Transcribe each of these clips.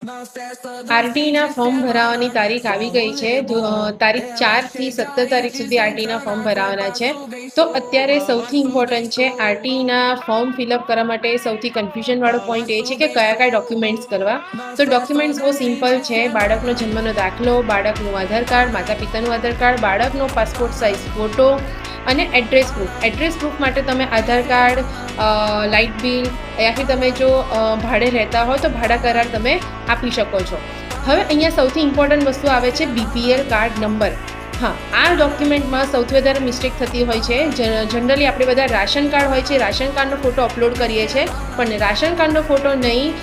આરટીના form ભરાવાની તારીખ આવી ગઈ છે. તારીખ 4 થી 17 તારીખ સુધી આરટીના ફોર્મ ભરાવાના છે. તો અત્યારે સૌથી ઇમ્પોર્ટન્ટ છે આરટીના ફોર્મ ફિલઅપ કરવા માટે સૌથી કન્ફ્યુઝન વાળો પોઈન્ટ એ છે કે કયા ડોક્યુમેન્ટ્સ કરવા. તો ડોક્યુમેન્ટ્સ બહુ સિમ્પલ છે. બાળકનો જન્મનો દાખલો, બાળકનું આધાર કાર્ડ, માતા પિતાનું આધાર કાર્ડ, બાળકનો પાસપોર્ટ સાઇઝ ફોટો અને એડ્રેસ પ્રૂફ. એડ્રેસ પ્રૂફ માટે તમે આધાર કાર્ડ, લાઇટ બિલ યા ફિર તમે જો ભાડે રહેતા હોય તો ભાડા કરાર તમે આપી શકો છો. હવે અહીંયા સૌથી ઇમ્પોર્ટન્ટ વસ્તુ આવે છે બીપીએલ કાર્ડ નંબર. હા, આ ડોક્યુમેન્ટમાં સૌથી વધારે મિસ્ટેક થતી હોય છે. જનરલી આપણે બધા રાશન કાર્ડ હોય છે, રાશન કાર્ડનો ફોટો અપલોડ કરીએ છીએ, પણ રાશન કાર્ડનો ફોટો નહીં,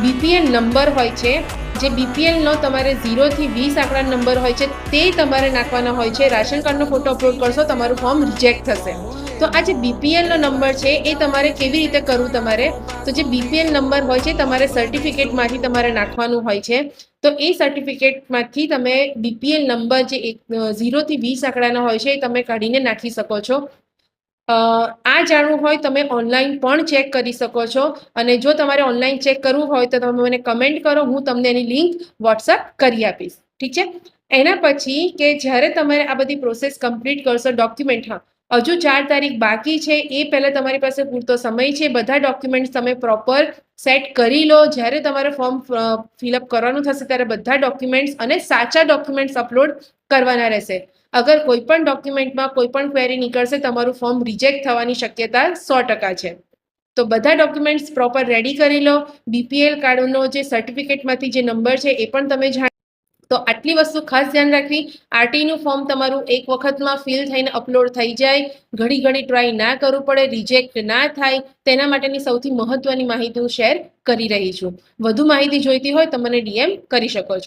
બીપીએલ નંબર હોય છે. જે બીપીએલનો તમારે 0 થી 20 આંકડા નંબર હોય છે તે તમારે નાખવાના હોય છે. રાશન કાર્ડનો ફોટો અપલોડ કરશો તમારું ફોર્મ રિજેક્ટ થશે. તો આ જે બીપીએલનો નંબર છે એ તમારે કેવી રીતે કરવું? તો જે બીપીએલ નંબર હોય છે તમારે સર્ટિફિકેટમાંથી તમારે નાખવાનું હોય છે. તો એ સર્ટિફિકેટમાંથી તમે બીપીએલ નંબર જે 0 થી 20 આંકડાનો હોય છે એ તમે કાઢીને નાખી શકો છો. આ જાણવું હોય તમે ઓનલાઈન પણ ચેક કરી શકો છો. અને જો તમારે ઓનલાઈન ચેક કરવું હોય તો તમે મને કમેન્ટ કરો, હું તમને એની લિંક વોટ્સઅપ કરી આપીશ. ઠીક છે? એના પછી કે જ્યારે તમે આ બધી પ્રોસેસ કમ્પ્લીટ કરશો, ડોક્યુમેન્ટ, હજુ 4 તારીખ બાકી છે, એ પહેલાં તમારી પાસે પૂરતો સમય છે. બધા ડોક્યુમેન્ટ્સ તમે પ્રોપર સેટ કરી લો. જ્યારે તમારે ફોર્મ ફિલઅપ કરવાનું થશે ત્યારે બધા ડોક્યુમેન્ટ્સ અને સાચા ડોક્યુમેન્ટ્સ અપલોડ કરવાના રહેશે. અગર કોઈ પણ ડોક્યુમેન્ટમાં કોઈ પણ ક્વેરી નીકળશે તમારું ફોર્મ રિજેક્ટ થવાની શક્યતા 100% છે. તો બધા ડોક્યુમેન્ટ્સ પ્રોપર રેડી કરી લો. બીપીએલ કાર્ડનો જે સર્ટિફિકેટમાંથી જે નંબર છે એ પણ તમે જાણો. તો આટલી વસ્તુ ખાસ ધ્યાન રાખવી. આરટીનું ફોર્મ તમારું એક વખતમાં ફિલ થઈને અપલોડ થઈ જાય, ઘડી ટ્રાય ના કરવું પડે, રિજેક્ટ ના થાય, તેના માટેની સૌથી મહત્વની માહિતી હું શેર કરી રહી છું. વધુ માહિતી જોઈતી હોય તો મને ડીએમ કરી શકો છો.